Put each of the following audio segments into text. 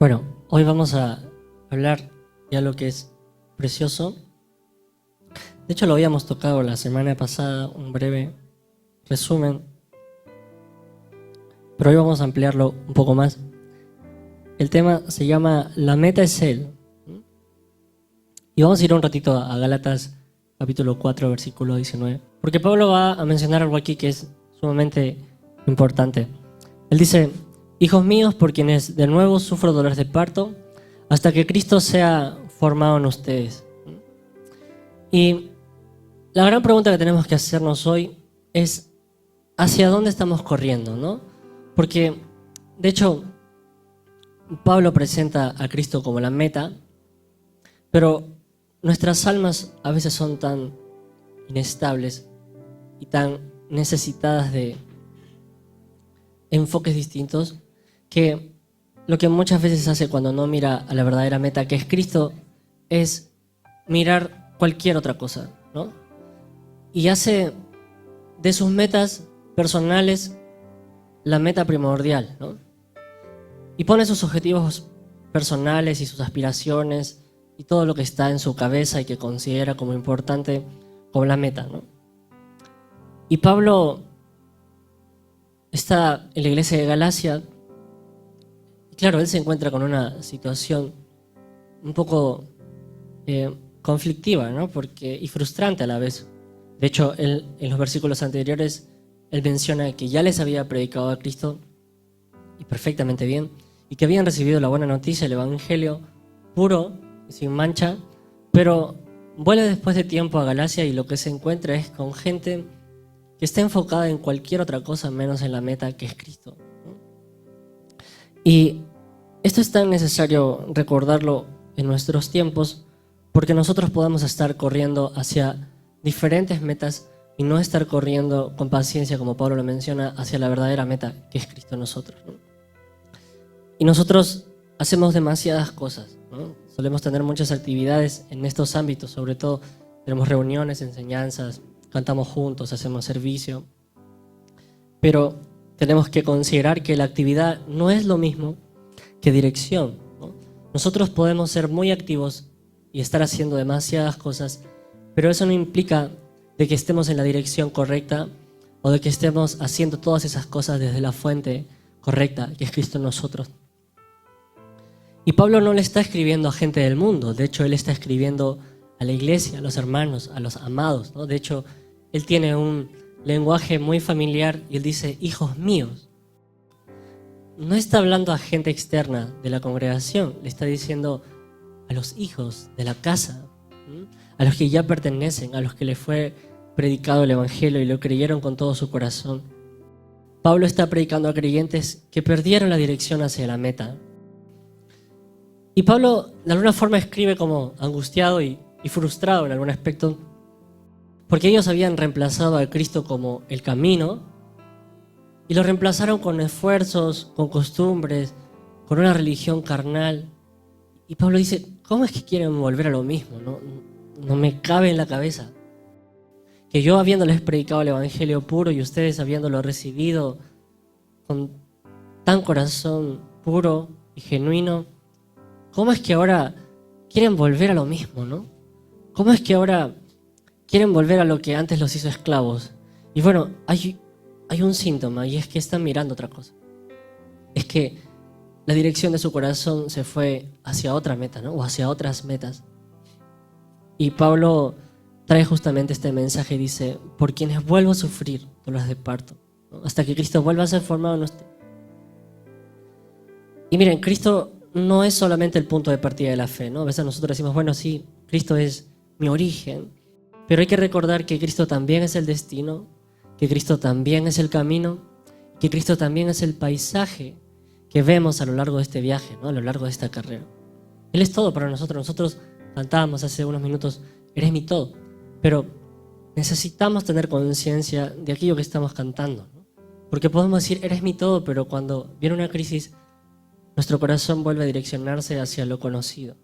Bueno, hoy vamos a hablar de algo que es precioso. De hecho, lo habíamos tocado la semana pasada, un breve resumen, pero hoy vamos a ampliarlo un poco más. El tema se llama La meta es Él. Y vamos a ir un ratito a Gálatas capítulo 4, versículo 19, porque Pablo va a mencionar algo aquí que es sumamente importante. Él dice: hijos míos, por quienes de nuevo sufro dolores de parto, hasta que Cristo sea formado en ustedes. Y la gran pregunta que tenemos que hacernos hoy es: ¿hacia dónde estamos corriendo, no? Porque, de hecho, Pablo presenta a Cristo como la meta, pero nuestras almas a veces son tan inestables y tan necesitadas de enfoques distintos que lo que muchas veces hace cuando no mira a la verdadera meta, que es Cristo, es mirar cualquier otra cosa, ¿no? Y hace de sus metas personales la meta primordial, ¿no? Y pone sus objetivos personales y sus aspiraciones y todo lo que está en su cabeza y que considera como importante como la meta, ¿no? Y Pablo está en la iglesia de Galacia y claro, él se encuentra con una situación un poco conflictiva, ¿no? Y frustrante a la vez. De hecho, él, en los versículos anteriores, él menciona que ya les había predicado a Cristo y perfectamente bien, y que habían recibido la buena noticia, el evangelio puro y sin mancha, pero vuelve después de tiempo a Galacia y lo que se encuentra es con gente que está enfocada en cualquier otra cosa menos en la meta, que es Cristo, ¿no? Y esto es tan necesario recordarlo en nuestros tiempos, porque nosotros podemos estar corriendo hacia diferentes metas y no estar corriendo con paciencia, como Pablo lo menciona, hacia la verdadera meta, que es Cristo en nosotros, ¿no? Y nosotros hacemos demasiadas cosas, ¿no? Solemos tener muchas actividades en estos ámbitos, sobre todo tenemos reuniones, enseñanzas, cantamos juntos, hacemos servicio, pero tenemos que considerar que la actividad no es lo mismo que dirección, ¿no? Nosotros podemos ser muy activos y estar haciendo demasiadas cosas, pero eso no implica de que estemos en la dirección correcta o de que estemos haciendo todas esas cosas desde la fuente correcta, que es Cristo en nosotros. Y Pablo no le está escribiendo a gente del mundo, de hecho él está escribiendo a la iglesia, a los hermanos, a los amados, ¿no? De hecho, él tiene un lenguaje muy familiar y él dice: hijos míos. No está hablando a gente externa de la congregación, le está diciendo a los hijos de la casa, ¿sí? A los que ya pertenecen, a los que les fue predicado el evangelio y lo creyeron con todo su corazón. Pablo está predicando a creyentes que perdieron la dirección hacia la meta. Y Pablo de alguna forma escribe como angustiado y frustrado en algún aspecto, porque ellos habían reemplazado a Cristo como el camino y lo reemplazaron con esfuerzos, con costumbres, con una religión carnal. Y Pablo dice: ¿cómo es que quieren volver a lo mismo? No me cabe en la cabeza que yo, habiéndoles predicado el evangelio puro y ustedes habiéndolo recibido con tan corazón puro y genuino, ¿cómo es que ahora quieren volver a lo mismo, no? ¿Cómo es que ahora quieren volver a lo que antes los hizo esclavos? Y bueno, hay un síntoma, y es que están mirando otra cosa. Es que la dirección de su corazón se fue hacia otra meta, ¿no? O hacia otras metas. Y Pablo trae justamente este mensaje y dice: por quienes vuelvo a sufrir dolores de parto, ¿no? Hasta que Cristo vuelva a ser formado en usted. Y miren, Cristo no es solamente el punto de partida de la fe, ¿no? A veces nosotros decimos: bueno, sí, Cristo es mi origen, pero hay que recordar que Cristo también es el destino, que Cristo también es el camino, que Cristo también es el paisaje que vemos a lo largo de este viaje, ¿no? A lo largo de esta carrera. Él es todo para nosotros. Nosotros cantábamos hace unos minutos: eres mi todo, pero necesitamos tener conciencia de aquello que estamos cantando, ¿no? Porque podemos decir: eres mi todo, pero cuando viene una crisis, nuestro corazón vuelve a direccionarse hacia lo conocido,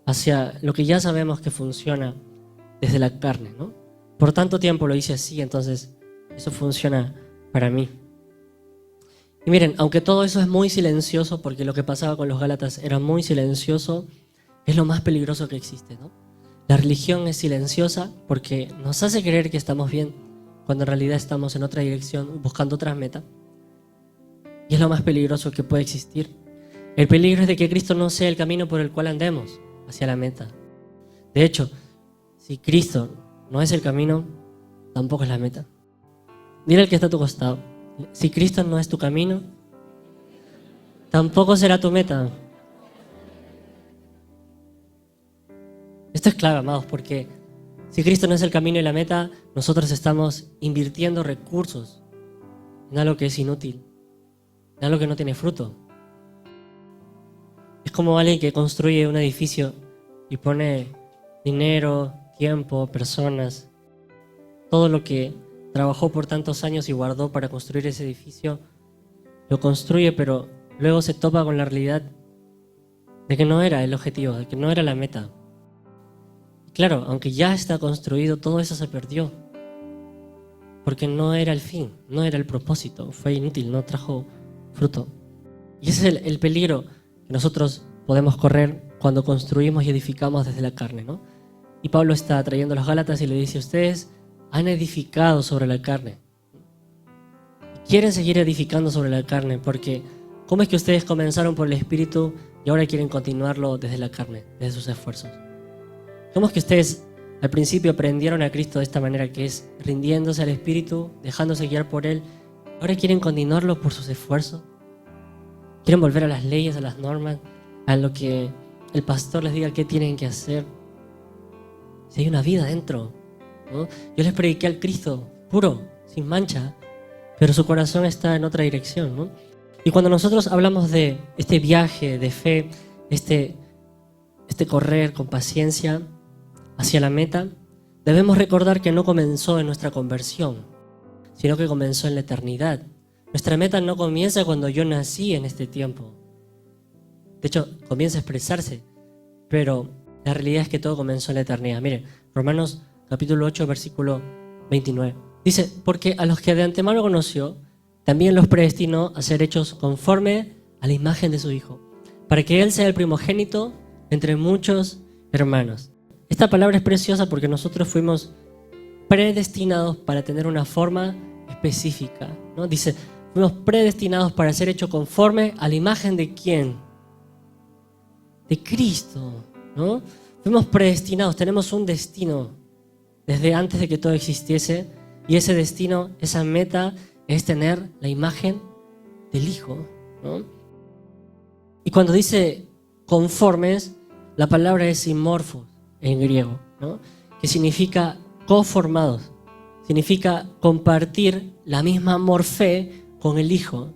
hacia lo que ya sabemos que funciona desde la carne, ¿no? Por tanto tiempo lo hice así, entonces eso funciona para mí. Y miren, aunque todo eso es muy silencioso, porque lo que pasaba con los Gálatas era muy silencioso, es lo más peligroso que existe, ¿no? La religión es silenciosa porque nos hace creer que estamos bien, cuando en realidad estamos en otra dirección, buscando otras metas. Y es lo más peligroso que puede existir. El peligro es de que Cristo no sea el camino por el cual andemos hacia la meta. De hecho, si Cristo no es el camino, tampoco es la meta. Dile al que está a tu costado, si Cristo no es tu camino, tampoco será tu meta. Esto es clave, amados, porque si Cristo no es el camino y la meta, nosotros estamos invirtiendo recursos en algo que es inútil, en algo que no tiene fruto. Es como alguien que construye un edificio y pone dinero, tiempo, personas, todo lo que trabajó por tantos años y guardó para construir ese edificio, lo construye, pero luego se topa con la realidad de que no era el objetivo, de que no era la meta. Claro, aunque ya está construido, todo eso se perdió, porque no era el fin, no era el propósito, fue inútil, no trajo fruto. Y ese es el peligro que nosotros podemos correr cuando construimos y edificamos desde la carne, ¿no? Y Pablo está trayendo a los Gálatas y le dice, ustedes han edificado sobre la carne. Quieren seguir edificando sobre la carne, porque ¿cómo es que ustedes comenzaron por el Espíritu y ahora quieren continuarlo desde la carne, desde sus esfuerzos? ¿Cómo es que ustedes al principio aprendieron a Cristo de esta manera, que es rindiéndose al Espíritu, dejándose guiar por Él? ¿Ahora quieren continuarlo por sus esfuerzos? ¿Quieren volver a las leyes, a las normas, a lo que el pastor les diga qué tienen que hacer? Si hay una vida dentro, ¿no? Yo les prediqué al Cristo puro, sin mancha, pero su corazón está en otra dirección, ¿no? Y cuando nosotros hablamos de este viaje de fe, este correr con paciencia hacia la meta, debemos recordar que no comenzó en nuestra conversión, sino que comenzó en la eternidad. Nuestra meta no comienza cuando yo nací en este tiempo. De hecho, comienza a expresarse, pero la realidad es que todo comenzó en la eternidad. Miren, Romanos capítulo 8, versículo 29. Dice, porque a los que de antemano conoció, también los predestinó a ser hechos conforme a la imagen de su Hijo, para que Él sea el primogénito entre muchos hermanos. Esta palabra es preciosa porque nosotros fuimos predestinados para tener una forma específica, ¿no? Dice, fuimos predestinados para ser hechos conforme a la imagen de ¿quién? De Cristo, ¿no? Fuimos predestinados, tenemos un destino desde antes de que todo existiese, y ese destino, esa meta es tener la imagen del Hijo, ¿no? Y cuando dice conformes, la palabra es simorfos en griego, ¿no? Que significa conformados, significa compartir la misma morfé con el Hijo,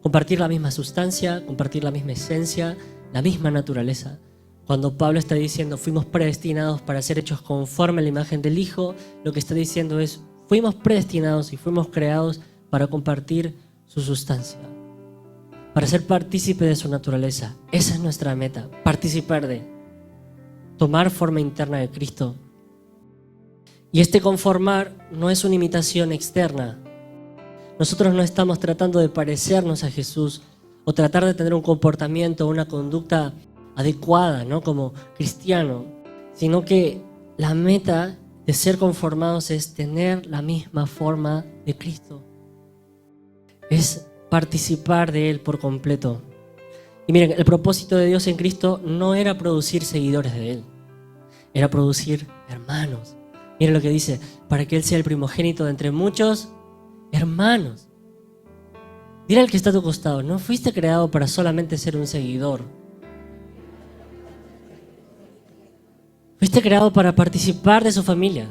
compartir la misma sustancia, compartir la misma esencia, la misma naturaleza. Cuando Pablo está diciendo fuimos predestinados para ser hechos conforme a la imagen del Hijo, lo que está diciendo es fuimos predestinados y fuimos creados para compartir su sustancia, para ser partícipe de su naturaleza. Esa es nuestra meta, participar de, tomar forma interna de Cristo. Y este conformar no es una imitación externa. Nosotros no estamos tratando de parecernos a Jesús o tratar de tener un comportamiento, una conducta adecuada, ¿no? Como cristiano, sino que la meta de ser conformados es tener la misma forma de Cristo. Es participar de Él por completo. Y miren, el propósito de Dios en Cristo no era producir seguidores de Él, era producir hermanos. Miren lo que dice, para que Él sea el primogénito de entre muchos hermanos. Dile al que está a tu costado, no fuiste creado para solamente ser un seguidor. Fuiste creado para participar de su familia.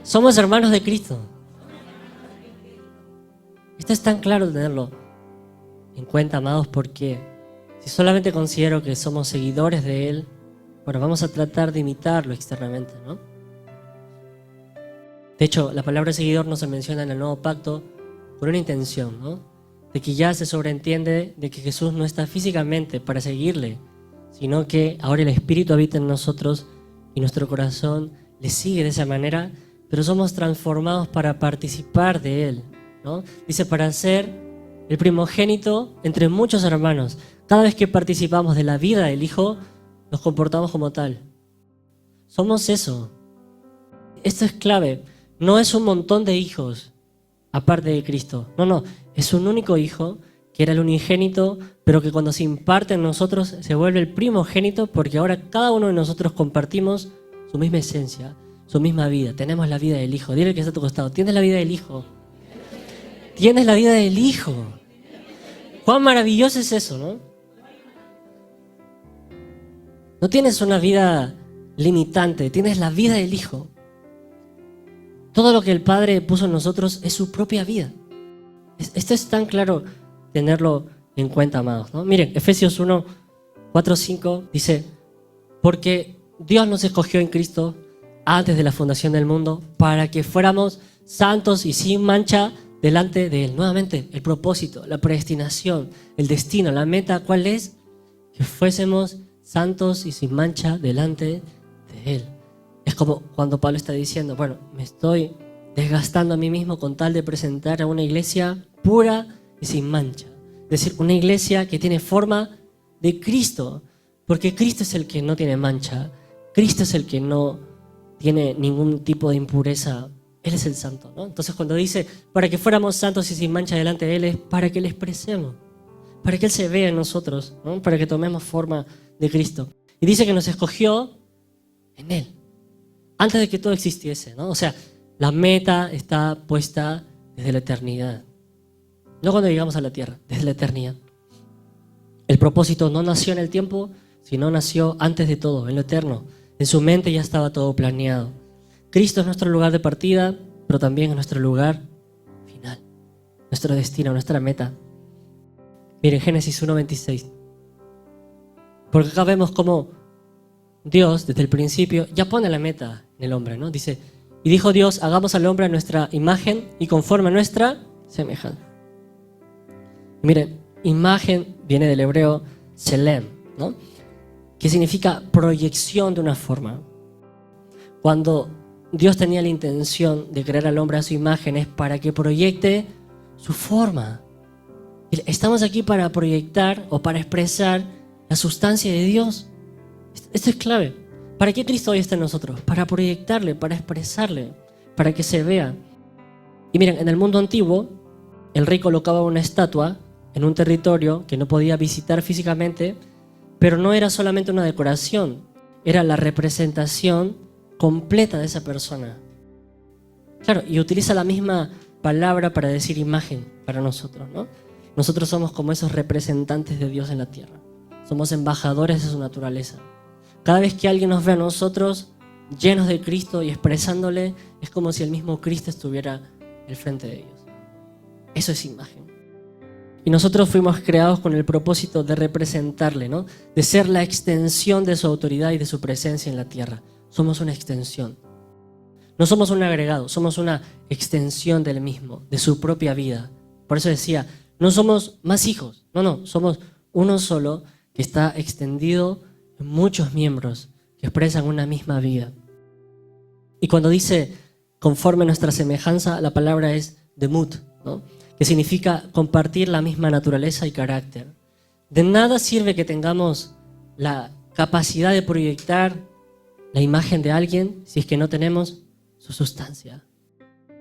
Somos hermanos de Cristo. Esto es tan claro tenerlo en cuenta, amados, porque si solamente considero que somos seguidores de Él, bueno, vamos a tratar de imitarlo externamente, ¿no? De hecho, la palabra seguidor no se menciona en el Nuevo Pacto con una intención, ¿no? De que ya se sobreentiende de que Jesús no está físicamente para seguirle, sino que ahora el Espíritu habita en nosotros y nuestro corazón le sigue de esa manera, pero somos transformados para participar de Él. ¿no? Dice, para ser el primogénito entre muchos hermanos. Cada vez que participamos de la vida del Hijo, nos comportamos como tal. Somos eso. Esto es clave. No es un montón de hijos aparte de Cristo. No. Es un único hijo que era el unigénito, pero que cuando se imparte en nosotros se vuelve el primogénito, porque ahora cada uno de nosotros compartimos su misma esencia, su misma vida. Tenemos la vida del Hijo. Dile al que está a tu costado, tienes la vida del Hijo. Tienes la vida del Hijo. Cuán maravilloso es eso, ¿no? No tienes una vida limitante, tienes la vida del Hijo. Todo lo que el Padre puso en nosotros es su propia vida. Esto es tan claro tenerlo en cuenta, amados, ¿no? Miren, Efesios 1, 4, 5 dice, porque Dios nos escogió en Cristo antes de la fundación del mundo para que fuéramos santos y sin mancha delante de Él. Nuevamente, el propósito, la predestinación, el destino, la meta, ¿cuál es? Que fuésemos santos y sin mancha delante de Él. Es como cuando Pablo está diciendo, bueno, me estoy desgastando a mí mismo con tal de presentar a una iglesia pura y sin mancha. Es decir, una iglesia que tiene forma de Cristo, porque Cristo es el que no tiene mancha, Cristo es el que no tiene ningún tipo de impureza, Él es el santo, ¿no? Entonces cuando dice, para que fuéramos santos y sin mancha delante de Él, es para que le expresemos, para que Él se vea en nosotros, ¿no? Para que tomemos forma de Cristo. Y dice que nos escogió en Él, antes de que todo existiese, ¿no? O sea, la meta está puesta desde la eternidad. No cuando llegamos a la tierra, desde la eternidad. El propósito no nació en el tiempo, sino nació antes de todo, en lo eterno. En su mente ya estaba todo planeado. Cristo es nuestro lugar de partida, pero también es nuestro lugar final, nuestro destino, nuestra meta. Miren, Génesis 1:26. Porque acá vemos cómo Dios, desde el principio, ya pone la meta en el hombre, ¿no? Dice, y dijo Dios, hagamos al hombre a nuestra imagen y conforme a nuestra semejanza. Miren, imagen viene del hebreo selem, ¿no? Que significa proyección de una forma. Cuando Dios tenía la intención de crear al hombre a su imagen es para que proyecte su forma. Estamos aquí para proyectar o para expresar la sustancia de Dios. Esto es clave. ¿Para qué Cristo hoy está en nosotros? Para proyectarle, para expresarle, para que se vea. Y miren, en el mundo antiguo, el rey colocaba una estatua en un territorio que no podía visitar físicamente, pero no era solamente una decoración, era la representación completa de esa persona. Claro, y utiliza la misma palabra para decir imagen para nosotros, ¿no? Nosotros somos como esos representantes de Dios en la tierra. Somos embajadores de su naturaleza. Cada vez que alguien nos ve a nosotros llenos de Cristo y expresándole, es como si el mismo Cristo estuviera al frente de ellos. Eso es imagen. Y nosotros fuimos creados con el propósito de representarle, ¿no? De ser la extensión de su autoridad y de su presencia en la tierra. Somos una extensión. No somos un agregado, somos una extensión del mismo, de su propia vida. Por eso decía, no somos más hijos, no, somos uno solo que está extendido en muchos miembros que expresan una misma vida. Y cuando dice conforme a nuestra semejanza, la palabra es demut, ¿no? Que significa compartir la misma naturaleza y carácter. De nada sirve que tengamos la capacidad de proyectar la imagen de alguien si es que no tenemos su sustancia.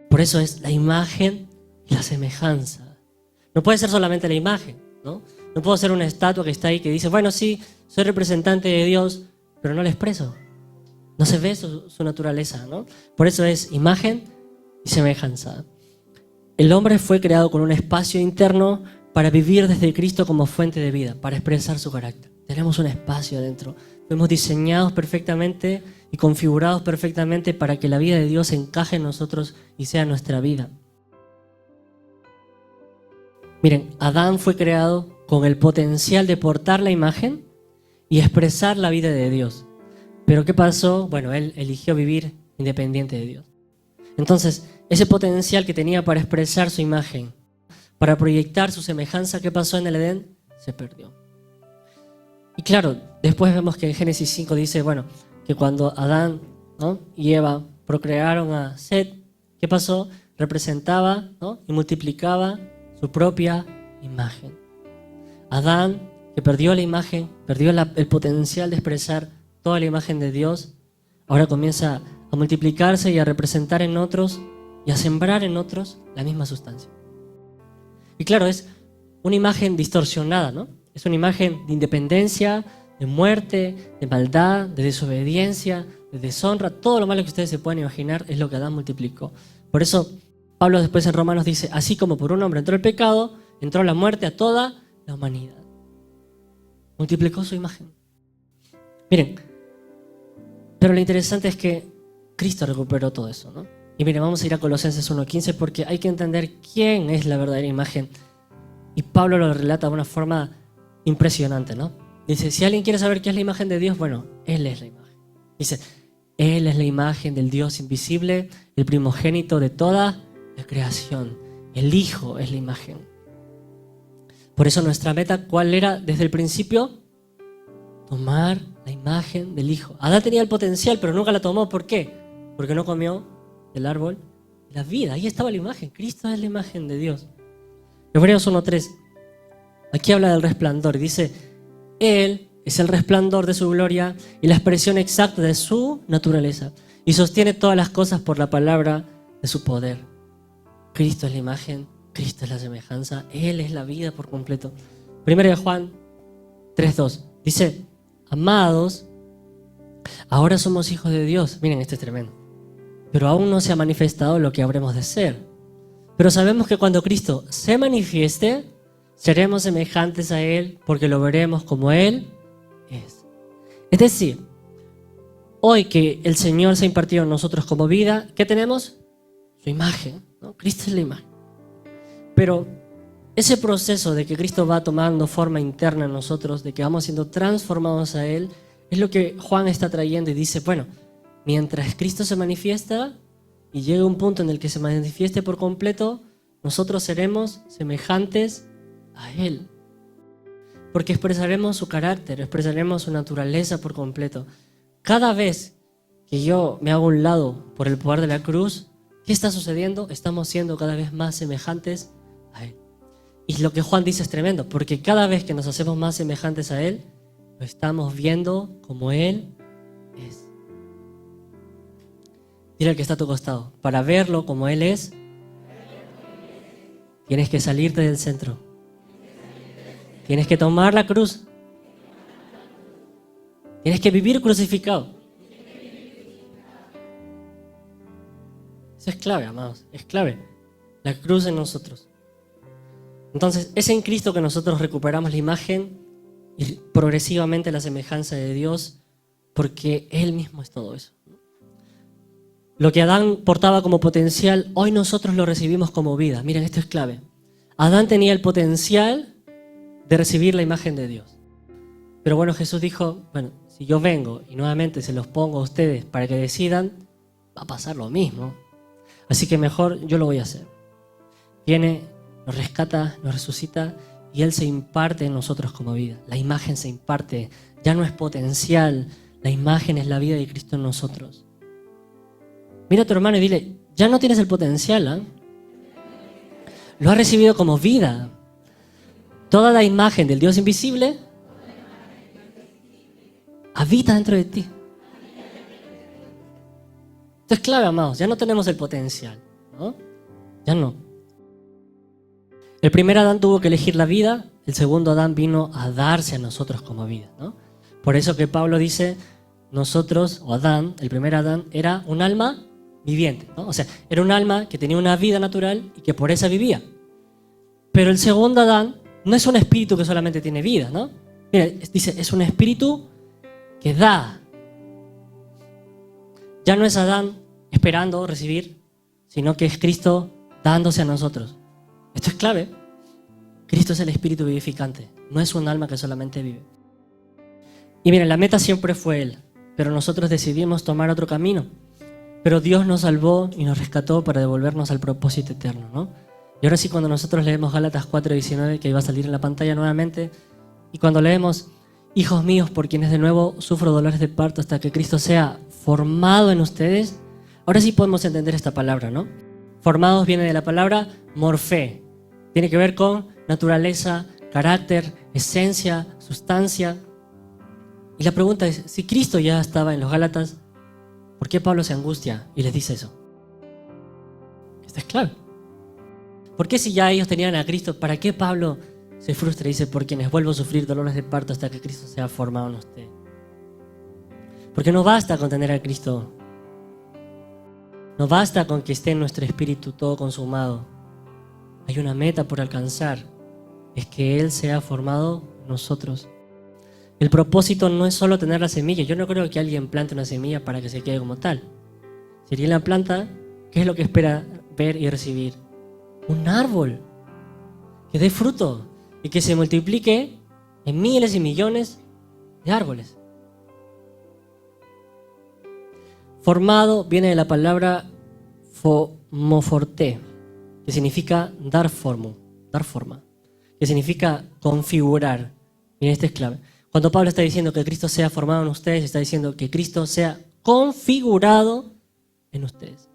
Por eso es la imagen y la semejanza. No puede ser solamente la imagen, ¿no? No puedo ser una estatua que está ahí que dice, bueno, sí, soy representante de Dios, pero no la expreso. No se ve su naturaleza, ¿no? Por eso es imagen y semejanza. El hombre fue creado con un espacio interno para vivir desde Cristo como fuente de vida, para expresar su carácter. Tenemos un espacio adentro. Fuimos diseñados perfectamente y configurados perfectamente para que la vida de Dios encaje en nosotros y sea nuestra vida. Miren, Adán fue creado con el potencial de portar la imagen y expresar la vida de Dios. Pero ¿qué pasó? Bueno, él eligió vivir independiente de Dios. Entonces, ese potencial que tenía para expresar su imagen, para proyectar su semejanza, ¿qué pasó en el Edén? Se perdió. Y claro, después vemos que en Génesis 5 dice, bueno, que cuando Adán, ¿no? y Eva procrearon a Set, ¿qué pasó? Representaba, ¿no?, y multiplicaba su propia imagen. Adán, que perdió la imagen, perdió el potencial de expresar toda la imagen de Dios, ahora comienza a multiplicarse y a representar en otros y a sembrar en otros la misma sustancia. Y claro, es una imagen distorsionada, ¿no? Es una imagen de independencia, de muerte, de maldad, de desobediencia, de deshonra. Todo lo malo que ustedes se puedan imaginar es lo que Adán multiplicó. Por eso Pablo después en Romanos dice, así como por un hombre entró el pecado, entró la muerte a toda la humanidad. Multiplicó su imagen. Miren, pero lo interesante es que Cristo recuperó todo eso, ¿no? Y miren, vamos a ir a Colosenses 1:15 porque hay que entender quién es la verdadera imagen. Y Pablo lo relata de una forma impresionante, ¿no? Dice, si alguien quiere saber qué es la imagen de Dios, bueno, Él es la imagen. Dice, Él es la imagen del Dios invisible, el primogénito de toda la creación. El Hijo es la imagen. Por eso nuestra meta, ¿cuál era desde el principio? Tomar la imagen del Hijo. Adán tenía el potencial, pero nunca la tomó. ¿Por qué? Porque no comió del árbol de la vida. Ahí estaba la imagen. Cristo es la imagen de Dios. Hebreos 1:3. Aquí habla del resplandor. Dice, Él es el resplandor de su gloria y la expresión exacta de su naturaleza. Y sostiene todas las cosas por la palabra de su poder. Cristo es la imagen, Cristo es la semejanza, Él es la vida por completo. 1 Juan 3:2 dice, amados, ahora somos hijos de Dios. Miren, esto es tremendo. Pero aún no se ha manifestado lo que habremos de ser. Pero sabemos que cuando Cristo se manifieste, seremos semejantes a Él porque lo veremos como Él es. Es decir, hoy que el Señor se ha impartido en nosotros como vida, ¿qué tenemos? Su imagen, ¿no? Cristo es la imagen. Pero ese proceso de que Cristo va tomando forma interna en nosotros, de que vamos siendo transformados a Él, es lo que Juan está trayendo y dice, bueno, mientras Cristo se manifiesta y llegue un punto en el que se manifieste por completo, nosotros seremos semejantes a Él. Porque expresaremos su carácter, expresaremos su naturaleza por completo. Cada vez que yo me hago a un lado por el poder de la cruz, ¿qué está sucediendo? Estamos siendo cada vez más semejantes a Él. Y lo que Juan dice es tremendo, porque cada vez que nos hacemos más semejantes a Él, lo estamos viendo como Él es. Dile al que está a tu costado, para verlo como Él es, tienes que salirte del centro. Tienes que tomar la cruz. Tienes que vivir crucificado. Eso es clave, amados, es clave. La cruz en nosotros. Entonces, es en Cristo que nosotros recuperamos la imagen y progresivamente la semejanza de Dios, porque Él mismo es todo eso. Lo que Adán portaba como potencial, hoy nosotros lo recibimos como vida. Miren, esto es clave. Adán tenía el potencial de recibir la imagen de Dios. Pero bueno, Jesús dijo, bueno, si yo vengo y nuevamente se los pongo a ustedes para que decidan, va a pasar lo mismo. Así que mejor yo lo voy a hacer. Viene, nos rescata, nos resucita y Él se imparte en nosotros como vida. La imagen se imparte, ya no es potencial, la imagen es la vida de Cristo en nosotros. Mira a tu hermano y dile, ya no tienes el potencial, ¿eh? Lo has recibido como vida. Toda la imagen del Dios invisible habita dentro de ti. Esto es clave, amados. Ya no tenemos el potencial, ¿no? Ya no. El primer Adán tuvo que elegir la vida, el segundo Adán vino a darse a nosotros como vida, ¿no? Por eso que Pablo dice, nosotros, o Adán, el primer Adán, era un alma viviente, ¿no? O sea, era un alma que tenía una vida natural y que por esa vivía. Pero el segundo Adán no es un espíritu que solamente tiene vida, ¿no? Mira, dice, es un espíritu que da. Ya no es Adán esperando recibir, sino que es Cristo dándose a nosotros. Esto es clave. Cristo es el espíritu vivificante, no es un alma que solamente vive. Y miren, la meta siempre fue Él, pero nosotros decidimos tomar otro camino. Pero Dios nos salvó y nos rescató para devolvernos al propósito eterno, ¿no? Y ahora sí, cuando nosotros leemos Gálatas 4:19, que iba a salir en la pantalla nuevamente, y cuando leemos, hijos míos, por quienes de nuevo sufro dolores de parto hasta que Cristo sea formado en ustedes, ahora sí podemos entender esta palabra, ¿no? Formados viene de la palabra morfé. Tiene que ver con naturaleza, carácter, esencia, sustancia. Y la pregunta es, si Cristo ya estaba en los Gálatas, ¿por qué Pablo se angustia y les dice eso? Esta es clave. ¿Por qué si ya ellos tenían a Cristo, para qué Pablo se frustra y dice, por quienes vuelvo a sufrir dolores de parto hasta que Cristo sea formado en usted? Porque no basta con tener a Cristo. No basta con que esté en nuestro espíritu todo consumado. Hay una meta por alcanzar. Es que Él sea formado en nosotros. El propósito no es solo tener la semilla. Yo no creo que alguien plante una semilla para que se quede como tal. Si alguien la planta, ¿qué es lo que espera ver y recibir? Un árbol que dé fruto y que se multiplique en miles y millones de árboles. Formado viene de la palabra fomoforté, que significa dar forma, que significa configurar. Miren, esto es clave. Cuando Pablo está diciendo que Cristo sea formado en ustedes, está diciendo que Cristo sea configurado en ustedes.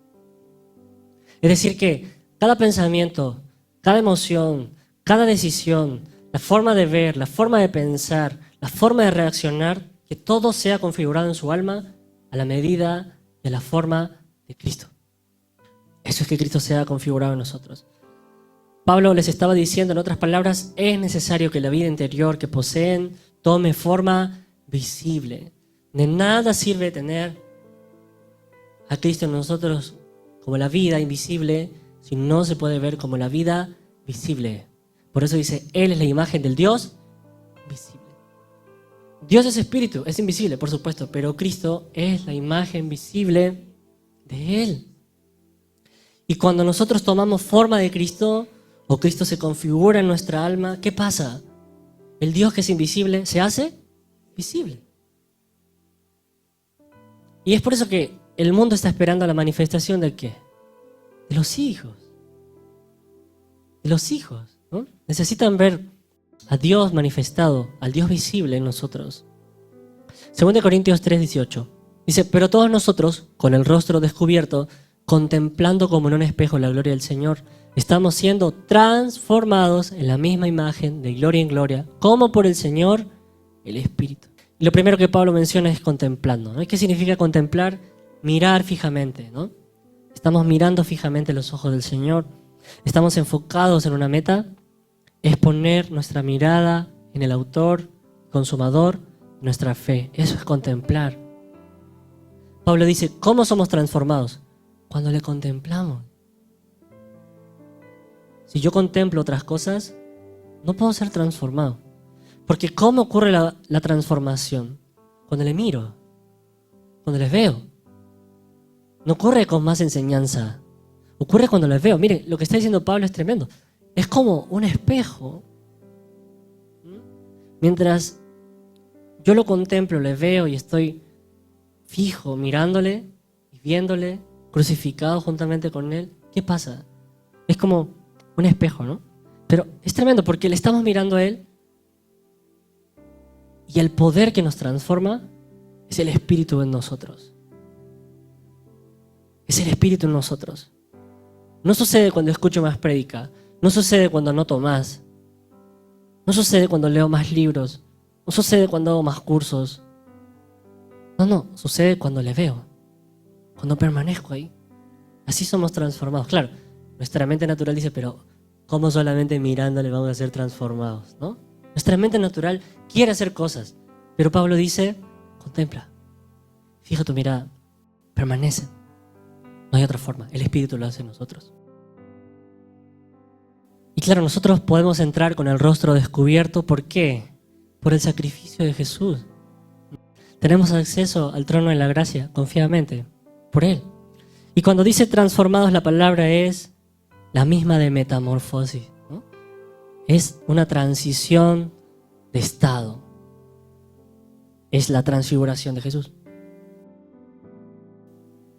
Es decir, que cada pensamiento, cada emoción, cada decisión, la forma de ver, la forma de pensar, la forma de reaccionar, que todo sea configurado en su alma a la medida de la forma de Cristo. Eso es que Cristo sea configurado en nosotros. Pablo les estaba diciendo, en otras palabras, es necesario que la vida interior que poseen tome forma visible. De nada sirve tener a Cristo en nosotros como la vida invisible si no se puede ver como la vida visible. Por eso dice, Él es la imagen del Dios visible. Dios es espíritu, es invisible, por supuesto, pero Cristo es la imagen visible de Él. Y cuando nosotros tomamos forma de Cristo, o Cristo se configura en nuestra alma, ¿qué pasa? El Dios que es invisible se hace visible. Y es por eso que el mundo está esperando la manifestación ¿de qué? De los hijos. De los hijos, ¿no? Necesitan ver a Dios manifestado, al Dios visible en nosotros. 2 Corintios 3:18 dice, pero todos nosotros, con el rostro descubierto, contemplando como en un espejo la gloria del Señor, estamos siendo transformados en la misma imagen de gloria en gloria, como por el Señor, el Espíritu. Y lo primero que Pablo menciona es contemplando, ¿no? ¿Qué significa contemplar? Mirar fijamente, ¿no? Estamos mirando fijamente los ojos del Señor. Estamos enfocados en una meta. Es poner nuestra mirada en el autor, consumador, nuestra fe. Eso es contemplar. Pablo dice, ¿cómo somos transformados? Cuando le contemplamos. Si yo contemplo otras cosas, no puedo ser transformado. Porque ¿cómo ocurre la transformación? Cuando le miro, cuando les veo. No ocurre con más enseñanza. Ocurre cuando les veo. Miren, lo que está diciendo Pablo es tremendo. Es como un espejo. Mientras yo lo contemplo, le veo y estoy fijo mirándole y viéndole, crucificado juntamente con él, ¿qué pasa? Es como un espejo, ¿no? Pero es tremendo porque le estamos mirando a él y el poder que nos transforma es el Espíritu en nosotros. Es el Espíritu en nosotros. No sucede cuando escucho más prédica, no sucede cuando anoto más, no sucede cuando leo más libros, no sucede cuando hago más cursos. No, sucede cuando le veo, cuando permanezco ahí. Así somos transformados. Claro, nuestra mente natural dice, pero ¿cómo solamente mirándole vamos a ser transformados? ¿No? Nuestra mente natural quiere hacer cosas, pero Pablo dice, contempla, fija tu mirada, permanece. No hay otra forma, el Espíritu lo hace en nosotros. Y claro, nosotros podemos entrar con el rostro descubierto. ¿Por qué? Por el sacrificio de Jesús. Tenemos acceso al trono de la gracia confiadamente, por Él. Y cuando dice transformados, la palabra es la misma de metamorfosis, ¿no? Es una transición de estado. Es la transfiguración de Jesús.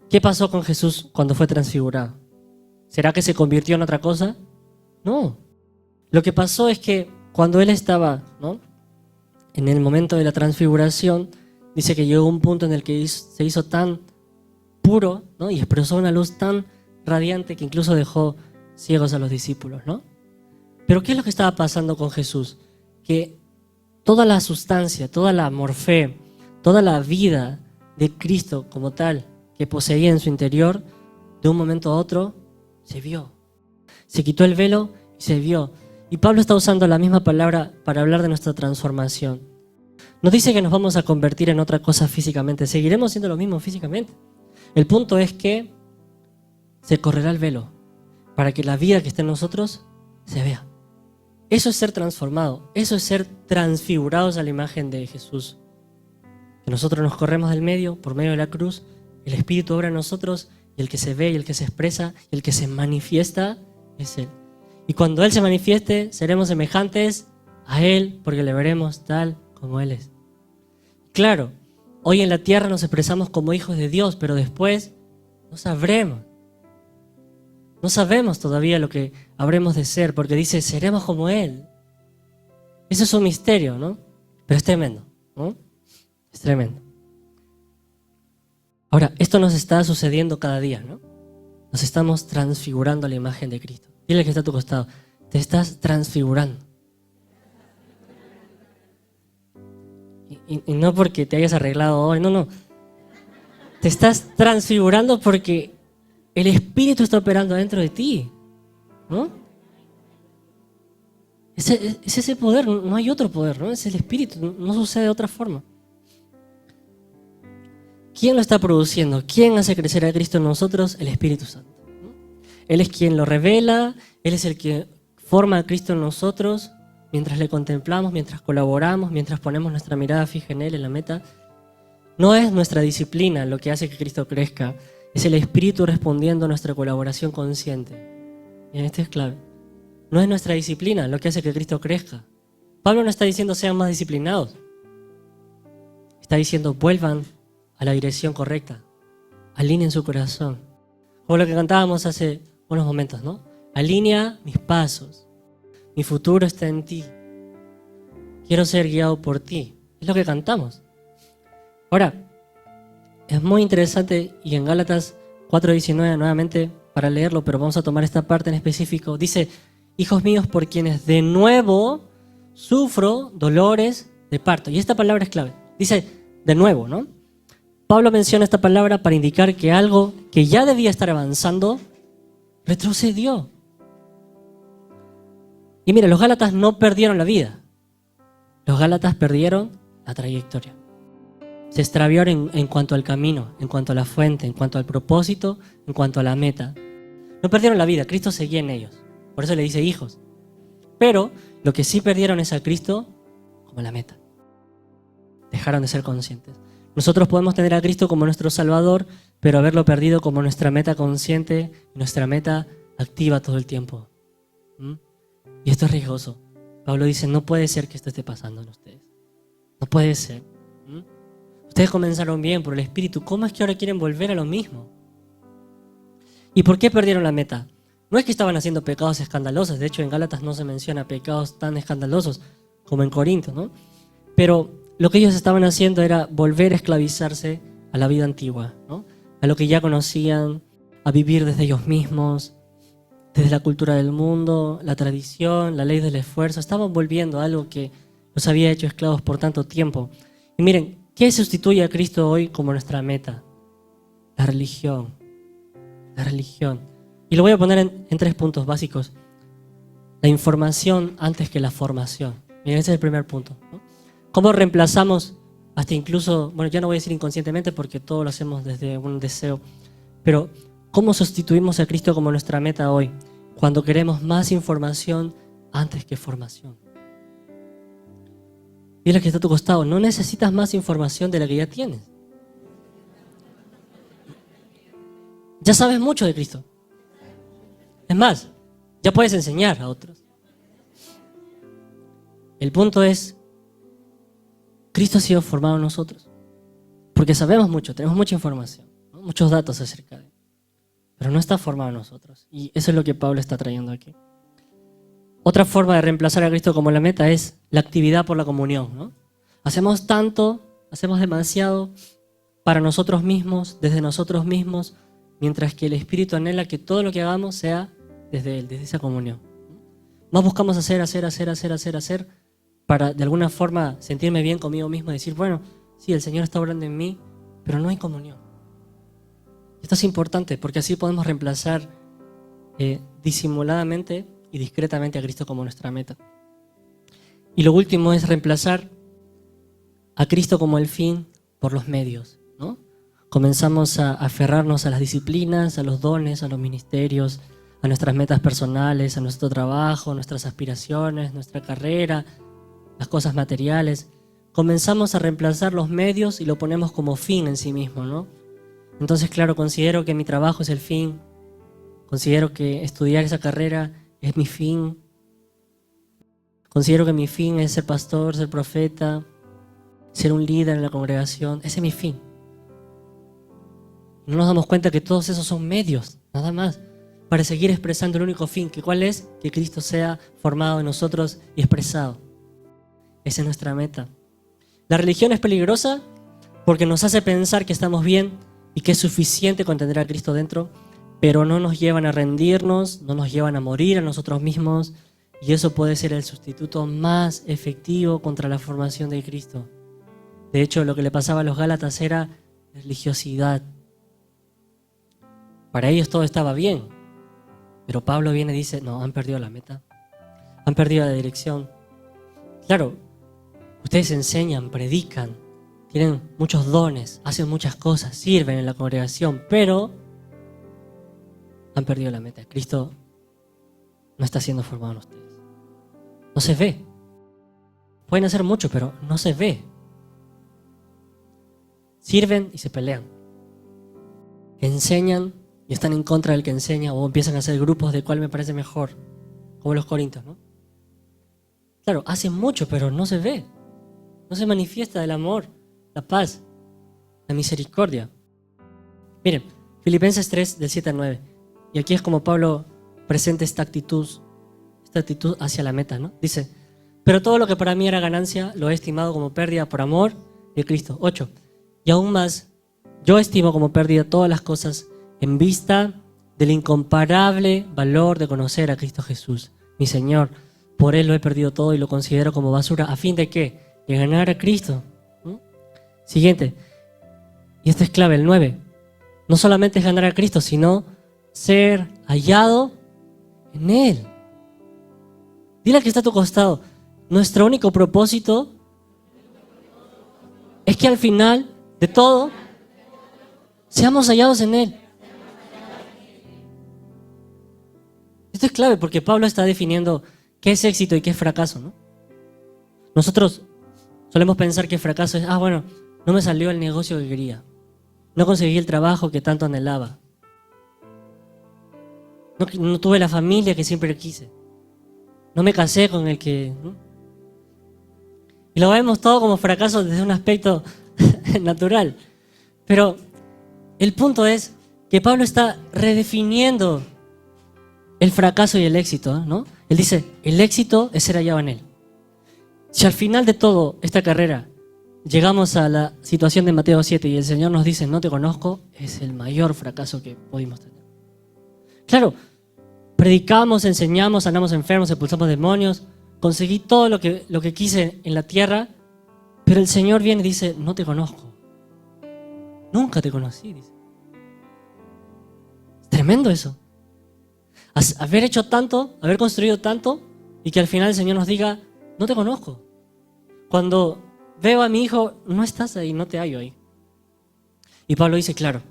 ¿Qué pasó con Jesús cuando fue transfigurado? ¿Será que se convirtió en otra cosa? No. Lo que pasó es que cuando Él estaba, ¿no?, en el momento de la transfiguración, dice que llegó un punto en el que se hizo tan puro, ¿no?, y expresó una luz tan radiante que incluso dejó ciegos a los discípulos, ¿no? Pero ¿qué es lo que estaba pasando con Jesús? Que toda la sustancia, toda la morfé, toda la vida de Cristo como tal que poseía en su interior, de un momento a otro se vio. Se quitó el velo y se vio. Y Pablo está usando la misma palabra para hablar de nuestra transformación. No dice que nos vamos a convertir en otra cosa físicamente, seguiremos siendo lo mismo físicamente. El punto es que se correrá el velo para que la vida que está en nosotros se vea. Eso es ser transformado, eso es ser transfigurados a la imagen de Jesús. Que nosotros nos corremos del medio, por medio de la cruz, el Espíritu obra en nosotros y el que se ve y el que se expresa y el que se manifiesta es Él. Y cuando Él se manifieste, seremos semejantes a Él porque le veremos tal como Él es. Claro, hoy en la tierra nos expresamos como hijos de Dios, pero después no sabremos. No sabemos todavía lo que habremos de ser, porque dice, seremos como Él. Eso es un misterio, ¿no? Pero es tremendo, ¿no? Es tremendo. Ahora, esto nos está sucediendo cada día, ¿no? Nos estamos transfigurando a la imagen de Cristo. Dile al que está a tu costado, te estás transfigurando. Y no porque te hayas arreglado hoy, no. Te estás transfigurando porque el Espíritu está operando dentro de ti, ¿no? Es ese poder, no hay otro poder, ¿no? Es el Espíritu, no sucede de otra forma. ¿Quién lo está produciendo? ¿Quién hace crecer a Cristo en nosotros? El Espíritu Santo, ¿no? Él es quien lo revela, Él es el que forma a Cristo en nosotros mientras le contemplamos, mientras colaboramos, mientras ponemos nuestra mirada fija en Él, en la meta. No es nuestra disciplina lo que hace que Cristo crezca, es el Espíritu respondiendo a nuestra colaboración consciente. Y esto es clave. No es nuestra disciplina lo que hace que Cristo crezca. Pablo no está diciendo sean más disciplinados. Está diciendo vuelvan a la dirección correcta. Alineen su corazón. Como lo que cantábamos hace unos momentos, ¿no? Alinea mis pasos. Mi futuro está en ti. Quiero ser guiado por ti. Es lo que cantamos. Ahora, es muy interesante y en Gálatas 4:19 nuevamente para leerlo, pero vamos a tomar esta parte en específico. Dice, hijos míos por quienes de nuevo sufro dolores de parto. Y esta palabra es clave. Dice de nuevo, ¿no? Pablo menciona esta palabra para indicar que algo que ya debía estar avanzando retrocedió. Y mira, los Gálatas no perdieron la vida. Los Gálatas perdieron la trayectoria. Se extraviaron en cuanto al camino, en cuanto a la fuente, en cuanto al propósito, en cuanto a la meta. No perdieron la vida, Cristo seguía en ellos. Por eso le dice hijos. Pero lo que sí perdieron es a Cristo como la meta. Dejaron de ser conscientes. Nosotros podemos tener a Cristo como nuestro Salvador, pero haberlo perdido como nuestra meta consciente, nuestra meta activa todo el tiempo. Y esto es riesgoso. Pablo dice, no puede ser que esto esté pasando en ustedes. No puede ser. Ustedes comenzaron bien por el Espíritu. ¿Cómo es que ahora quieren volver a lo mismo? ¿Y por qué perdieron la meta? No es que estaban haciendo pecados escandalosos. De hecho, en Gálatas no se menciona pecados tan escandalosos como en Corinto, ¿no? Pero lo que ellos estaban haciendo era volver a esclavizarse a la vida antigua, ¿no? A lo que ya conocían, a vivir desde ellos mismos, desde la cultura del mundo, la tradición, la ley del esfuerzo. Estaban volviendo a algo que los había hecho esclavos por tanto tiempo. Y miren, ¿qué sustituye a Cristo hoy como nuestra meta? La religión. La religión. Y lo voy a poner en 3 puntos básicos. La información antes que la formación. Miren, ese es el primer punto, ¿no? ¿Cómo reemplazamos hasta incluso, bueno, ya no voy a decir inconscientemente porque todo lo hacemos desde un deseo, pero ¿cómo sustituimos a Cristo como nuestra meta hoy? Cuando queremos más información antes que formación. Dile que está a tu costado, no necesitas más información de la que ya tienes. Ya sabes mucho de Cristo. Es más, ya puedes enseñar a otros. El punto es, Cristo ha sido formado en nosotros. Porque sabemos mucho, tenemos mucha información, ¿no? Muchos datos acerca de él. Pero no está formado en nosotros. Y eso es lo que Pablo está trayendo aquí. Otra forma de reemplazar a Cristo como la meta es la actividad por la comunión, ¿no? Hacemos tanto, hacemos demasiado para nosotros mismos, desde nosotros mismos, mientras que el Espíritu anhela que todo lo que hagamos sea desde Él, desde esa comunión. Más buscamos hacer, para de alguna forma sentirme bien conmigo mismo y decir, bueno, sí, el Señor está obrando en mí, pero no hay comunión. Esto es importante porque así podemos reemplazar disimuladamente y discretamente a Cristo como nuestra meta. Y lo último es reemplazar a Cristo como el fin por los medios, ¿no? Comenzamos a aferrarnos a las disciplinas, a los dones, a los ministerios, a nuestras metas personales, a nuestro trabajo, nuestras aspiraciones, nuestra carrera, las cosas materiales. Comenzamos a reemplazar los medios y lo ponemos como fin en sí mismo, ¿no? Entonces, claro, considero que mi trabajo es el fin, considero que estudiar esa carrera es mi fin, considero que mi fin es ser pastor, ser profeta, ser un líder en la congregación. Ese es mi fin. No nos damos cuenta que todos esos son medios, nada más, para seguir expresando el único fin, que ¿cuál es? Que Cristo sea formado en nosotros y expresado. Esa es nuestra meta. La religión es peligrosa porque nos hace pensar que estamos bien y que es suficiente con tener a Cristo dentro, pero no nos llevan a rendirnos, no nos llevan a morir a nosotros mismos, y eso puede ser el sustituto más efectivo contra la formación de Cristo. De hecho, lo que le pasaba a los Gálatas era religiosidad. Para ellos todo estaba bien, pero Pablo viene y dice, no, han perdido la meta, han perdido la dirección. Claro, ustedes enseñan, predican, tienen muchos dones, hacen muchas cosas, sirven en la congregación, pero han perdido la meta. Cristo no está siendo formado en ustedes. No se ve. Pueden hacer mucho, pero no se ve. Sirven y se pelean. Enseñan y están en contra del que enseña, o empiezan a hacer grupos de cuál me parece mejor, como los corintios, ¿no? Claro, hacen mucho, pero no se ve. No se manifiesta el amor, la paz, la misericordia. Miren, Filipenses 3, del 7 al 9. Y aquí es como Pablo presenta esta actitud hacia la meta, ¿no? Dice, pero todo lo que para mí era ganancia lo he estimado como pérdida por amor de Cristo. 8. Y aún más, yo estimo como pérdida todas las cosas en vista del incomparable valor de conocer a Cristo Jesús, mi Señor. Por Él lo he perdido todo y lo considero como basura. ¿A fin de qué? De ganar a Cristo. Siguiente. Y esto es clave, el 9. No solamente es ganar a Cristo, sino ser hallado en Él. Dile al que está a tu costado, nuestro único propósito es que al final de todo seamos hallados en Él. Esto es clave porque Pablo está definiendo qué es éxito y qué es fracaso, ¿no? Nosotros solemos pensar que fracaso es, bueno, no me salió el negocio que quería, no conseguí el trabajo que tanto anhelaba, no tuve la familia que siempre quise, no me casé con el que... ¿no? Y lo vemos todo como fracaso desde un aspecto natural. Pero el punto es que Pablo está redefiniendo el fracaso y el éxito, ¿no? Él dice, el éxito es ser hallado en Él. Si al final de todo esta carrera llegamos a la situación de Mateo 7 y el Señor nos dice, no te conozco, es el mayor fracaso que pudimos tener. Claro, predicamos, enseñamos, sanamos enfermos, expulsamos demonios, conseguí todo lo que quise en la tierra, pero el Señor viene y dice, no te conozco. Nunca te conocí, dice. Es tremendo eso. Haber hecho tanto, haber construido tanto, y que al final el Señor nos diga, no te conozco. Cuando veo a mi hijo, no estás ahí, no te hallo ahí. Y Pablo dice, claro,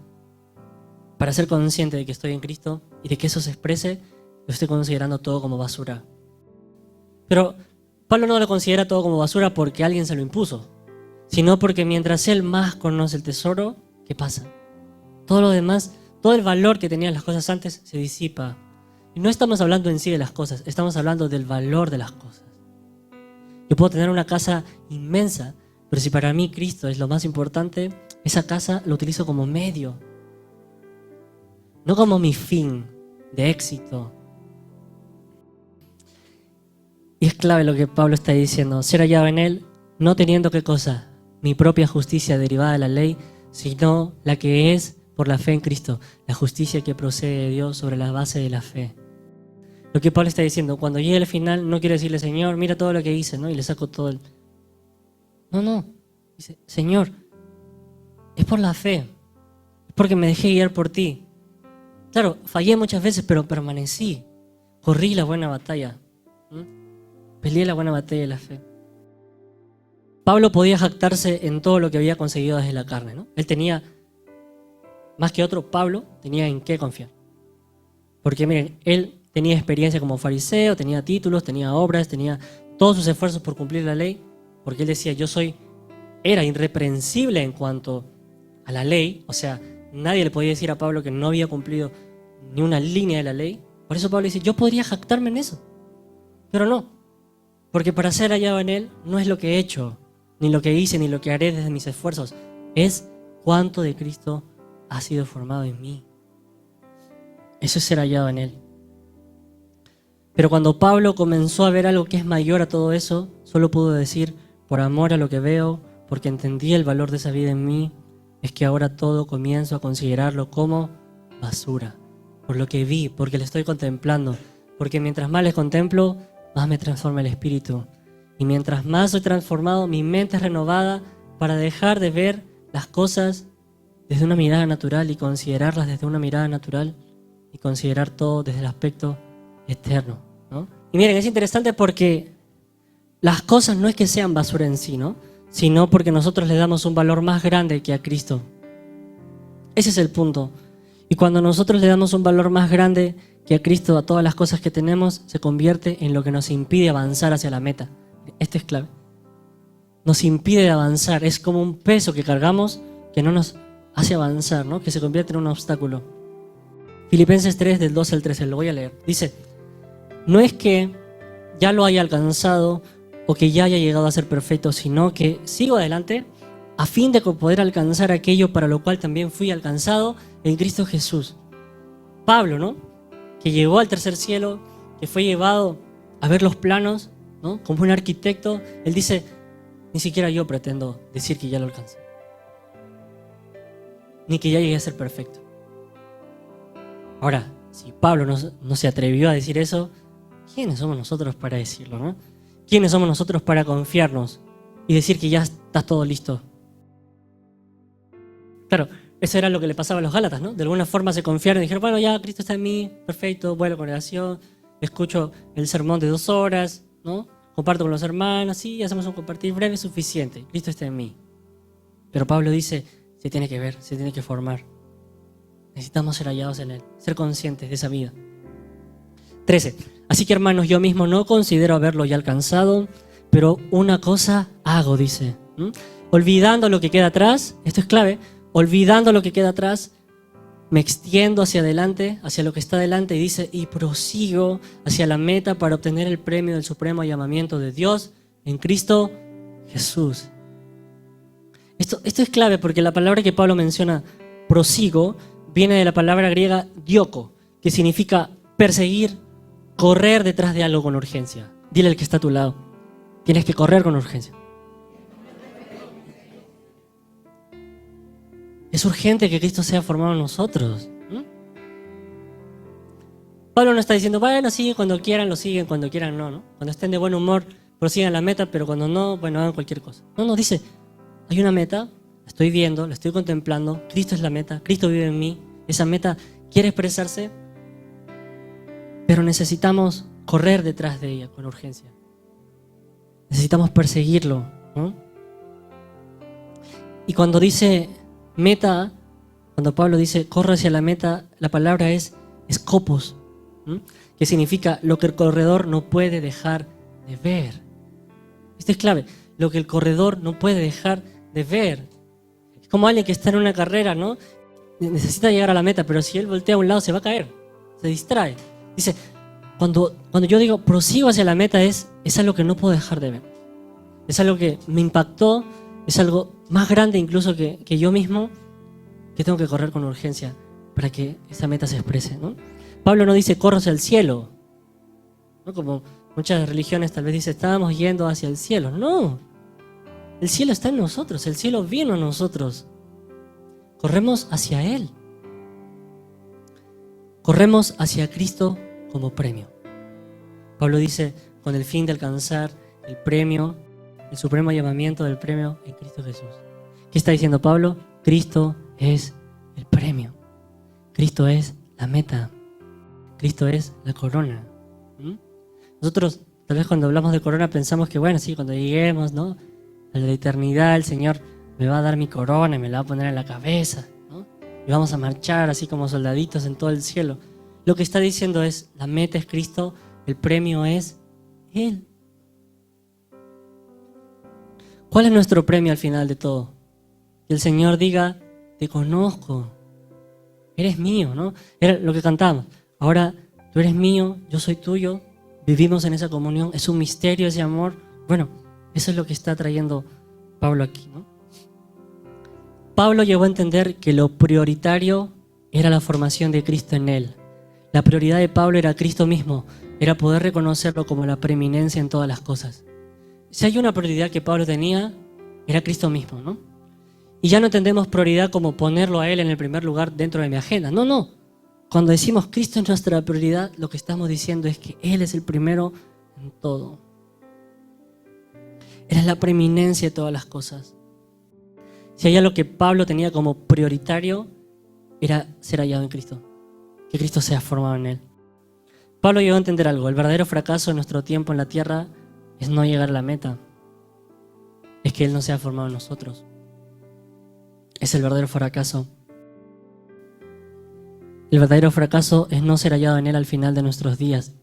para ser consciente de que estoy en Cristo y de que eso se exprese, lo estoy considerando todo como basura. Pero Pablo no lo considera todo como basura porque alguien se lo impuso, sino porque mientras él más conoce el tesoro, ¿qué pasa? Todo lo demás, todo el valor que tenían las cosas antes se disipa. Y no estamos hablando en sí de las cosas, estamos hablando del valor de las cosas. Yo puedo tener una casa inmensa, pero si para mí Cristo es lo más importante, esa casa lo utilizo como medio, no como mi fin de éxito. Y es clave lo que Pablo está diciendo, ser hallado en Él, no teniendo ¿qué cosa? Mi propia justicia derivada de la ley, sino la que es por la fe en Cristo, la justicia que procede de Dios sobre la base de la fe. Lo que Pablo está diciendo, cuando llegue al final, no quiero decirle, Señor, mira todo lo que hice, ¿no? Y le saco todo el... No. Dice, Señor, es por la fe, es porque me dejé guiar por ti. Claro, fallé muchas veces, pero permanecí. Corrí la buena batalla. Peleé la buena batalla de la fe. Pablo podía jactarse en todo lo que había conseguido desde la carne, ¿no? Él tenía, más que otro, Pablo tenía en qué confiar. Porque miren, él tenía experiencia como fariseo, tenía títulos, tenía obras, tenía todos sus esfuerzos por cumplir la ley, porque él decía, era irreprensible en cuanto a la ley, o sea, nadie le podía decir a Pablo que no había cumplido ni una línea de la ley. Por eso Pablo dice, yo podría jactarme en eso, pero no, porque para ser hallado en él no es lo que he hecho, ni lo que hice, ni lo que haré desde mis esfuerzos, es cuánto de Cristo ha sido formado en mí. Eso es ser hallado en él. Pero cuando Pablo comenzó a ver algo que es mayor a todo eso, solo pudo decir, por amor a lo que veo, porque entendí el valor de esa vida en mí, es que ahora todo comienzo a considerarlo como basura. Por lo que vi, porque le estoy contemplando. Porque mientras más le contemplo, más me transforma el espíritu. Y mientras más soy transformado, mi mente es renovada para dejar de ver las cosas desde una mirada natural y considerarlas desde una mirada natural y considerar todo desde el aspecto eterno, ¿no? Y miren, es interesante porque las cosas no es que sean basura en sí, ¿no? Sino porque nosotros le damos un valor más grande que a Cristo. Ese es el punto. Y cuando nosotros le damos un valor más grande que a Cristo a todas las cosas que tenemos, se convierte en lo que nos impide avanzar hacia la meta. Esto es clave. Nos impide avanzar. Es como un peso que cargamos que no nos hace avanzar, ¿no? Que se convierte en un obstáculo. Filipenses 3, del 2 al 13, lo voy a leer. Dice, no es que ya lo haya alcanzado o que ya haya llegado a ser perfecto, sino que sigo adelante a fin de poder alcanzar aquello para lo cual también fui alcanzado en Cristo Jesús. Pablo, ¿no? Que llegó al tercer cielo, que fue llevado a ver los planos, ¿no? Como un arquitecto, él dice, ni siquiera yo pretendo decir que ya lo alcancé, ni que ya llegué a ser perfecto. Ahora, si Pablo no se atrevió a decir eso, ¿quiénes somos nosotros para decirlo, no? ¿Quiénes somos nosotros para confiarnos y decir que ya está todo listo? Claro, eso era lo que le pasaba a los Gálatas, ¿no? De alguna forma se confiaron y dijeron, bueno, ya Cristo está en mí, perfecto, vuelvo a congregación, escucho el sermón de 2 horas, ¿no? Comparto con los hermanos, sí, hacemos un compartir breve, suficiente, Cristo está en mí. Pero Pablo dice, se tiene que ver, se tiene que formar. Necesitamos ser hallados en Él, ser conscientes de esa vida. 13. Así que hermanos, yo mismo no considero haberlo ya alcanzado, pero una cosa hago, dice. Olvidando lo que queda atrás, esto es clave, olvidando lo que queda atrás, me extiendo hacia adelante, hacia lo que está adelante, y dice, y prosigo hacia la meta para obtener el premio del supremo llamamiento de Dios en Cristo Jesús. Esto es clave porque la palabra que Pablo menciona, prosigo, viene de la palabra griega dioko, que significa perseguir, correr detrás de algo con urgencia. Dile al que está a tu lado, tienes que correr con urgencia. Es urgente que Cristo sea formado en nosotros. Pablo no está diciendo, bueno, sí, cuando quieran lo siguen, cuando quieran no. Cuando estén de buen humor, prosigan la meta, pero cuando no, bueno, hagan cualquier cosa. No, dice, hay una meta, la estoy viendo, la estoy contemplando, Cristo es la meta, Cristo vive en mí, esa meta quiere expresarse, pero necesitamos correr detrás de ella con urgencia. Necesitamos perseguirlo, ¿no? Y cuando dice meta, cuando Pablo dice corre hacia la meta, la palabra es skopos, que significa lo que el corredor no puede dejar de ver. Esto es clave, lo que el corredor no puede dejar de ver. Es como alguien que está en una carrera, ¿no? Necesita llegar a la meta, pero si él voltea a un lado se va a caer, se distrae. Dice, cuando yo digo prosigo hacia la meta es algo que no puedo dejar de ver. Es algo que me impactó, es algo más grande incluso que yo mismo, que tengo que correr con urgencia para que esa meta se exprese, ¿no? Pablo no dice corro hacia el cielo, ¿no? Como muchas religiones tal vez dicen estábamos yendo hacia el cielo. No, el cielo está en nosotros, el cielo vino a nosotros. Corremos hacia Él, Corremos hacia Cristo como premio. Pablo dice, con el fin de alcanzar el premio, el supremo llamamiento del premio en Cristo Jesús. ¿Qué está diciendo Pablo? Cristo es el premio. Cristo es la meta. Cristo es la corona. Nosotros, tal vez cuando hablamos de corona, pensamos que, bueno, sí, cuando lleguemos, ¿no?, a la eternidad, el Señor me va a dar mi corona y me la va a poner en la cabeza, ¿no? Y vamos a marchar así como soldaditos en todo el cielo. Lo que está diciendo es, la meta es Cristo, el premio es Él. ¿Cuál es nuestro premio al final de todo? Que el Señor diga, te conozco, eres mío, ¿no? Era lo que cantamos. Ahora tú eres mío, yo soy tuyo, vivimos en esa comunión, es un misterio ese amor. Bueno, eso es lo que está trayendo Pablo aquí, ¿no? Pablo llegó a entender que lo prioritario era la formación de Cristo en él. La prioridad de Pablo era Cristo mismo, era poder reconocerlo como la preeminencia en todas las cosas. Si hay una prioridad que Pablo tenía, era Cristo mismo, ¿no? Y ya no entendemos prioridad como ponerlo a Él en el primer lugar dentro de mi agenda. No, no. Cuando decimos Cristo es nuestra prioridad, lo que estamos diciendo es que Él es el primero en todo. Él es la preeminencia de todas las cosas. Si hay algo que Pablo tenía como prioritario, era ser hallado en Cristo. Que Cristo sea formado en Él. Pablo llegó a entender algo. El verdadero fracaso de nuestro tiempo en la tierra es no llegar a la meta. Es que Él no sea formado en nosotros. Es el verdadero fracaso. El verdadero fracaso es no ser hallado en Él al final de nuestros días.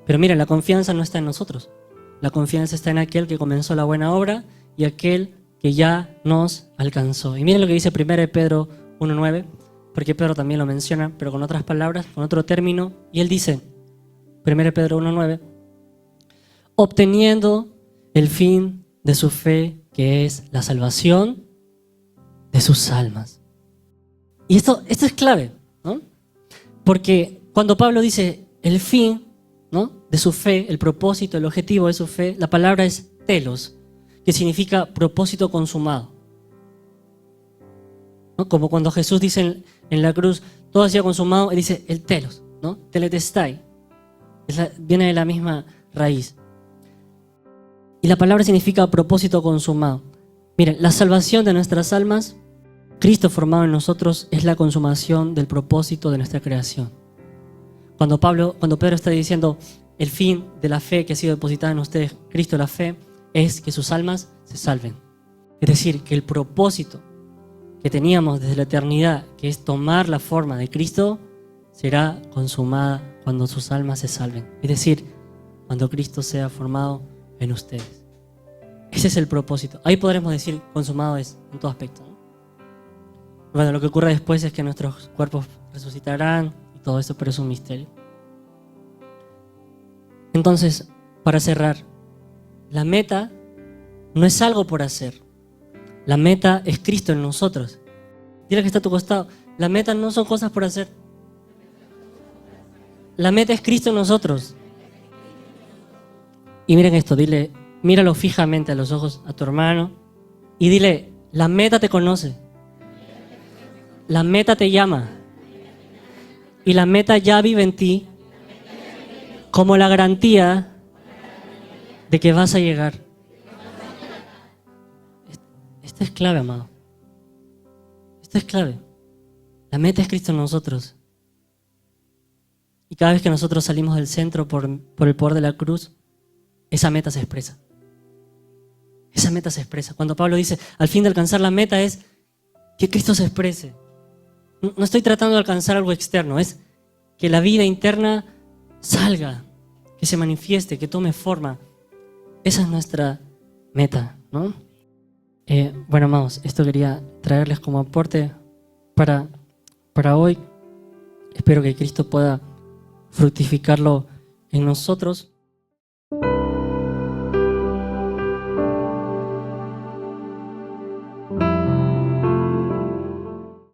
Pero mira, la confianza no está en nosotros. La confianza está en aquel que comenzó la buena obra y aquel que ya nos alcanzó. Y miren lo que dice 1 Pedro 1:9, porque Pedro también lo menciona, pero con otras palabras, con otro término. Y él dice, 1 Pedro 1:9, obteniendo el fin de su fe, que es la salvación de sus almas. Y esto es clave, ¿no? Porque cuando Pablo dice el fin, ¿no?, de su fe, el propósito, el objetivo de su fe, la palabra es telos, que significa propósito consumado, ¿no? Como cuando Jesús dice en la cruz, todo ha sido consumado, él dice el telos, ¿no? Teletestai, viene de la misma raíz. Y la palabra significa propósito consumado. Miren, la salvación de nuestras almas, Cristo formado en nosotros, es la consumación del propósito de nuestra creación. Cuando Pedro está diciendo el fin de la fe que ha sido depositada en ustedes, Cristo, la fe, es que sus almas se salven. Es decir, que el propósito que teníamos desde la eternidad, que es tomar la forma de Cristo, será consumada cuando sus almas se salven. Es decir, cuando Cristo sea formado en ustedes. Ese es el propósito. Ahí podremos decir consumado es en todo aspecto, ¿no? Bueno, lo que ocurre después es que nuestros cuerpos resucitarán y todo eso, pero es un misterio. Entonces, para cerrar, la meta no es algo por hacer. La meta es Cristo en nosotros. Dile que está a tu costado. La meta no son cosas por hacer. La meta es Cristo en nosotros. Y miren esto, dile, míralo fijamente a los ojos a tu hermano y dile, la meta te conoce. La meta te llama. Y la meta ya vive en ti como la garantía de que vas a llegar. Esto es clave, amado. Esto es clave. La meta es Cristo en nosotros. Y cada vez que nosotros salimos del centro por el poder de la cruz, esa meta se expresa. Esa meta se expresa. Cuando Pablo dice, al fin de alcanzar la meta es que Cristo se exprese. No estoy tratando de alcanzar algo externo, es que la vida interna salga, que se manifieste, que tome forma. Esa es nuestra meta, ¿no? Bueno, amados, esto quería traerles como aporte para hoy. Espero que Cristo pueda fructificarlo en nosotros.